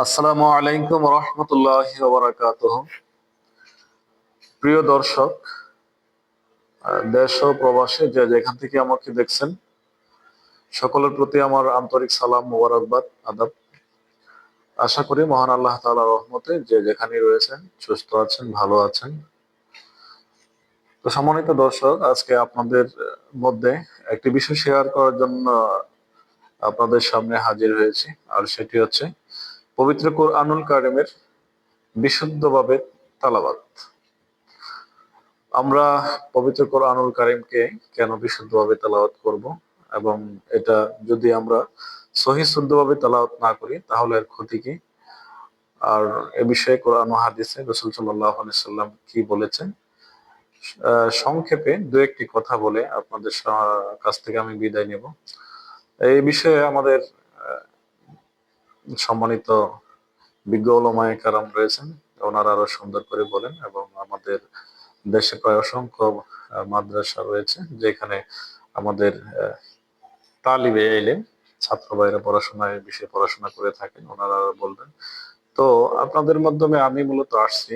আসসালামু আলাইকুম রহমতুল্লাহি ওয়া বারাকাতুহু। প্রিয় দর্শক, দেশ ও প্রবাসে যে যেখান থেকে আমাকে দেখছেন, সকলের প্রতি আমার আন্তরিক সালাম, মোবারকবাদ, আদাব। আশা করি মহান আল্লাহ তাআলার রহমতে যে যেখানে রয়েছেন সুস্থ আছেন, ভালো আছেন। তো সম্মানিত দর্শক, আজকে আপনাদের মধ্যে একটি বিষয় শেয়ার করার জন্য আপনাদের সামনে হাজির হয়েছি। আর সেটি হচ্ছে পবিত্র কোরআনুল কারিমের বিশুদ্ধভাবে তেলাওয়াত। আমরা পবিত্র কোরআনুল কারিমকে কেন বিশুদ্ধভাবে তেলাওয়াত করব, এবং এটা যদি আমরা সহি শুদ্ধভাবে তেলাওয়াত না করি তাহলে এর ক্ষতি কি, আর এ বিষয়ে কোরআন ও হাদিসে রাসূল সাল্লাল্লাহু আলাইহি সাল্লাম কি বলেছেন, সংক্ষেপে দু একটি কথা বলে আপনাদের কাছ থেকে আমি বিদায় নেব। এই বিষয়ে আমাদের সম্মানিত বিজ্ঞ ওলামায়ে কেরাম রয়েছেন, ওনারা আরো সুন্দর করে বলেন। এবং আমাদের দেশে প্রায় অসংখ্য মাদ্রাসা রয়েছে যেখানে আমাদের তালিবে ইলম ছাত্র ভাইরা পড়াশোনায় বিষয়ে পড়াশোনা করে থাকেন, ওনারা বলবেন। তো আপনাদের মাধ্যমে আমি মূলত আসছি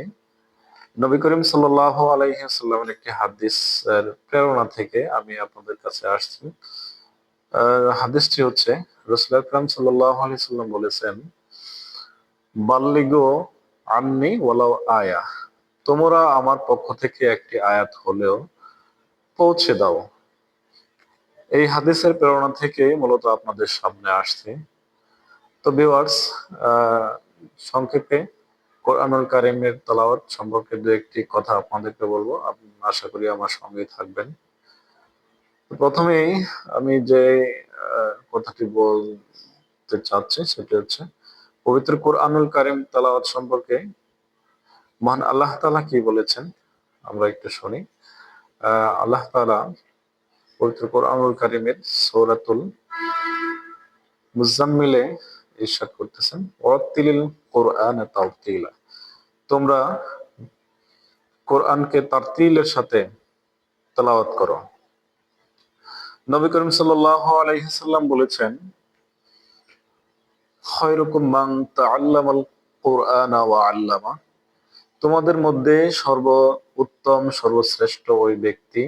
নবী করিম সাল্লাল্লাহু আলাইহি ওয়াসাল্লামের একটি হাদিস এর প্রেরণা থেকে আমি আপনাদের কাছে আসছি। হাদিসটি হচ্ছে রাসূল আকরাম সাল্লাল্লাহু আলাইহি ওয়াসাল্লাম বলেছেন, বাল্লিগু আন্নি ওয়ালাউ আয়া, তোমরা আমার পক্ষ থেকে একটি আয়াত হলেও পৌঁছে দাও। এই হাদিসের প্রেরণা থেকে মূলত আপনাদের সামনে আসছে। তো ভিউয়ার্স, সংক্ষেপে কোরআনুল কারিমের তেলাওয়াত সম্পর্কে দু একটি কথা আপনাদেরকে বলবো, আশা করি আমার সঙ্গেই থাকবেন। প্রথমেই আমি যে কথাটি বলতে চাচ্ছি সেটি হচ্ছে পবিত্র কোরআনুল কারিম তেলাওয়াত সম্পর্কে মহান আল্লাহ তাআলা কি বলেছেন আমরা একটু শুনি। আল্লাহ তাআলা পবিত্র কোরআনুল কারিমের সূরাতুল মুজাম্মিলে ইরশাদ করতেছেন, ওয়াত্তিলিল কোরআনা তাওতিলা, তোমরা কোরআনকে তারতিলের সাথে তেলাওয়াত করো। নবী করিম সাল্লাল্লাহু আলাইহি সাল্লাম বলেছেন, খায়রুকুম মান তাআল্লামাল কুরআনা ওয়া আল্লামা, তোমাদের মধ্যে উত্তম সর্বশ্রেষ্ঠ ওই ব্যক্তি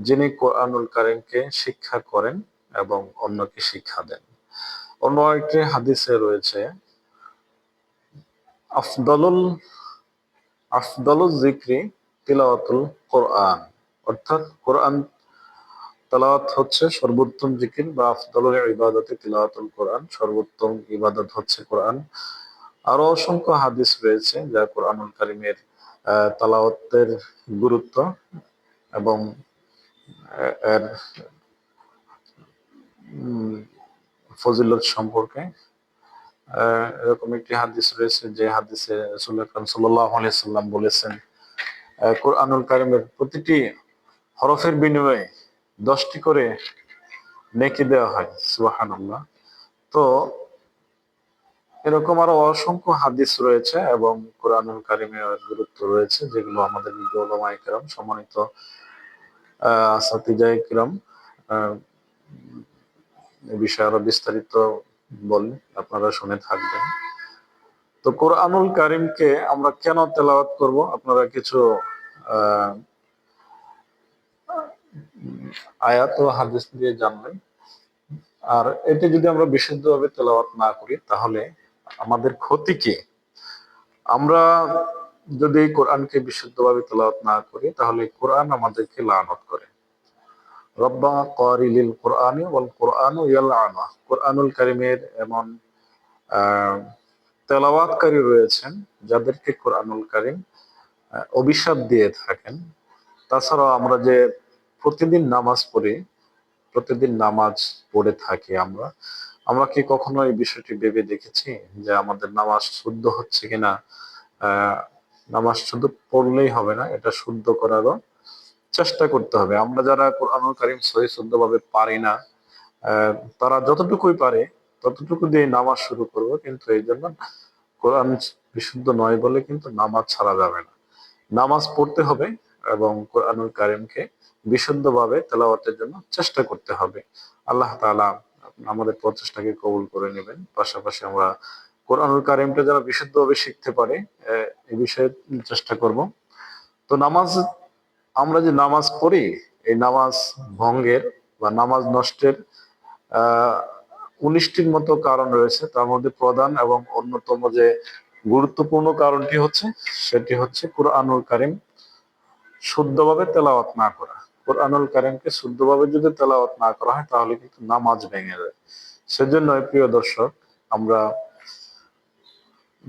যিনি কোরআনুল কারীমকে শিক্ষা করেন এবং অন্যকে শিক্ষা দেন। অন্য একটি হাদিসে রয়েছে, আফদলুল আফদলুজ যিকরি তিলাওয়াতুল কোরআন, অর্থাৎ কোরআন তেলাওয়াত হচ্ছে সর্বোত্তম জিকির, বা আফদলুল ইবাদতি তিলাওয়াতুল কোরআন, সর্বোত্তম ইবাদত হচ্ছে কোরআন। আরো অসংখ্য হাদিস রয়েছে যা কোরআনুল কারীমের তেলাওয়াতের গুরুত্ব এবং এর ফজিলত সম্পর্কে। এরকম একটি হাদিস রয়েছে যে হাদিসে রাসূল আকরাম সাল্লাল্লাহু আলাইহি সাল্লাম বলেছেন, কোরআনুল কারীমের প্রতিটি হরফের বিনিময়ে 10টি করে নেকি দেওয়া হয়। সুবহানাল্লাহ। তো এরকম আরো অসংখ্য হাদিস রয়েছে এবং কোরআনুল কারীমের গুরুত্ব রয়েছে, যেগুলো আমাদের বিজ্ঞ ওলামায়ে কেরাম, সম্মানিত আসাতিজায়ে কিরাম এ বিষয়ে আরো বিস্তারিত বলেন, আপনারা শুনে থাকবেন। তো কোরআনুল কারীমকে আমরা কেন তেলাওয়াত করব, আপনারা কিছু আহ আয়াত ও হাদিস দিয়ে জানবেন। আর এটি যদি আমরা বিশুদ্ধভাবে তেলাওয়াত না করি তাহলে আমাদের ক্ষতি কি? আমরা যদি কোরআনকে বিশুদ্ধভাবে তেলাওয়াত না করি তাহলে কোরআন আমাদেরকে লানত করে। রব্বানা ক্বারিলিল কোরআনি ওয়াল কোরআনু ইয়ালআনা, কোরআনুল কারীমের এমন তেলাওয়াতকারী রয়েছেন যাদেরকে কোরআনুল কারীম অভিশাপ দিয়ে থাকেন। তাছাড়াও আমরা যে প্রতিদিন নামাজ পড়ি, প্রতিদিন নামাজ পড়ে থাকি, আমরা আমরা কি কখনো এই বিষয়টি ভেবে দেখেছি যে আমাদের নামাজ শুদ্ধ হচ্ছে কিনা? নামাজ শুধু পড়লেই হবে না, এটা শুদ্ধ করারও চেষ্টা করতে হবে। আমরা যারা কোরআনুল কারীম সহি শুদ্ধভাবে পারি না, তারা যতটুকুই পারে ততটুকু দিয়ে নামাজ শুরু করব, কিন্তু এই জন্য কোরআন বিশুদ্ধ নয় বলে কিন্তু নামাজ ছাড়া যাবে না। নামাজ পড়তে হবে এবং কোরআনুল কারীমকে বিশুদ্ধভাবে তেলাওয়াতের জন্য চেষ্টা করতে হবে। আল্লাহ তাআলা আমাদের প্রচেষ্টাকে কবুল করে নেবেন। পাশাপাশি আমরা কোরআনুল কারিমটা যেন বিশুদ্ধভাবে শিখতে পারে, এই বিষয়ে চেষ্টা করব। তো নামাজ, আমরা যে নামাজ পড়ি, এই নামাজ ভঙ্গের বা নামাজ নষ্টের 19টির মতো কারণ রয়েছে। তার মধ্যে প্রধান এবং অন্যতম যে গুরুত্বপূর্ণ কারণটি হচ্ছে, সেটি হচ্ছে কোরআনুল কারিম শুদ্ধভাবে তেলাওয়াত না করা। কোরআনুল কারিমকে শুদ্ধভাবে যদি তেলাওয়াত না করা হয়, তাহলে কিন্তু নামাজ ভেঙে যায়। সেজন্য প্রিয় দর্শক, আমরা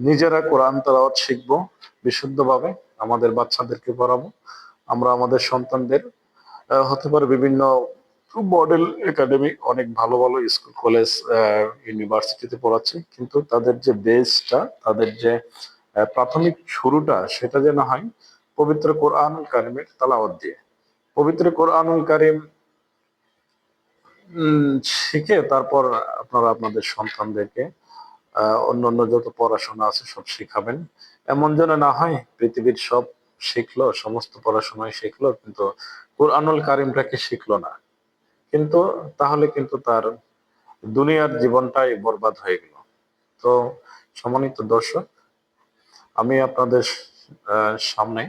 নিজেরা কোরআন তেলাওয়াত শিখবো বিশুদ্ধভাবে, আমাদের বাচ্চাদেরকে পড়াবো। আমরা আমাদের সন্তানদের হতে পারে বিভিন্ন মডেল একাডেমি, অনেক ভালো ভালো স্কুল কলেজ ইউনিভার্সিটিতে পড়াচ্ছে, কিন্তু তাদের যে বেসটা, তাদের যে প্রাথমিক শুরুটা, সেটা যেন হয় পবিত্র কোরআনুল কারিমের তেলাওয়াত দিয়ে। পবিত্র কোরআনুল কারিম শিখে তারপর আপনারা আপনাদের সন্তানদেরকে অন্যান্য যত পড়াশোনা আছে সব শিখাবেন। এমন যেন না হয় পৃথিবীর সব শিখলো, সমস্ত পড়াশোনায় শিখলো, কিন্তু কোরআনুল কারিমটাকে শিখলো না। কিন্তু তাহলে কিন্তু তার দুনিয়ার জীবনটাই বরবাদ হয়ে গেল। তো সম্মানিত দর্শক, আমি আপনাদের সামনে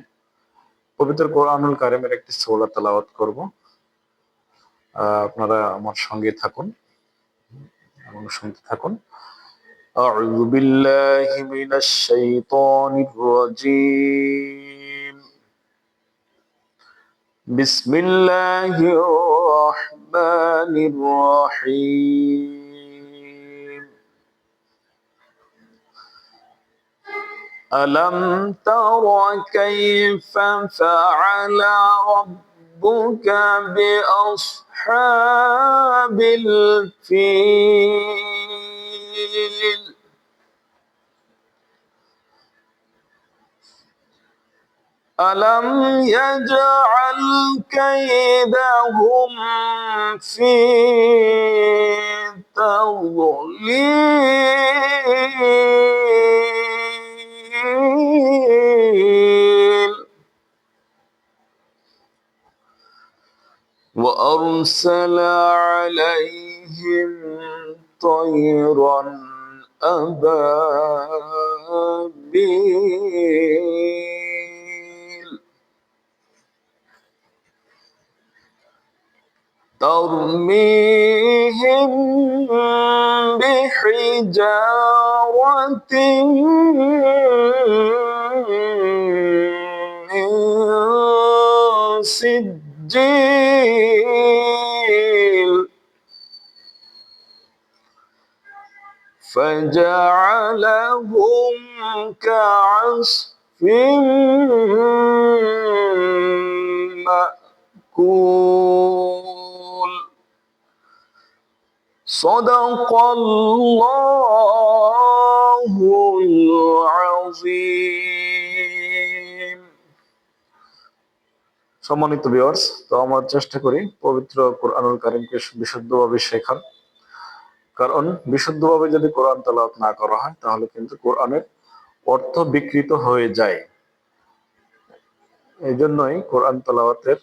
পবিত্র কোরআনুল কারিমের একটি সূরা তেলাওয়াত করব। আপনারা আমার সঙ্গে থাকুন এবং শুনতে থাকুন। أعوذ بالله من الشيطان الرجيم. بسم الله الرحمن الرحيم. ألم تر كيف فعل ربك بأصحاب الفيل؟ ألم يجعل كيدهم في تضليل وأرسل عليهم طيرا أبابيل ترميهم بحجارة من سجيل فجعلهم كعصف مأكول صدق الله العظيم. সম্মানিত ভিউয়ার্স, তো আমরা চেষ্টা করি পবিত্র কোরআনুল কারিমকে বিশুদ্ধভাবে শেখার। কারণ বিশুদ্ধভাবে যদি কোরআন তেলাওয়াত না করা হয়, তাহলে কিন্তু কোরআনের অর্থ বিকৃত হয়ে যায়। এই জন্যই কোরআন তেলাওয়াতের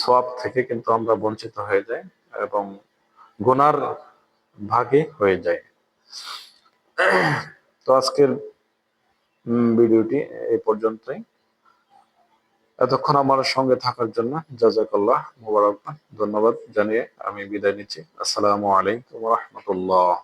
সওয়াব থেকে কিন্তু আমরা বঞ্চিত হয়ে যাই এবং গুনার ভাগে হয়ে যায়। তো আজকের ভিডিওটি এই পর্যন্তই। এতক্ষণ আমার সঙ্গে থাকার জন্য জাযাকাল্লাহ, মুবারাক, ধন্যবাদ জানিয়ে আমি বিদায় নিচ্ছি। আসসালামু আলাইকুম ওয়া রাহমাতুল্লাহ।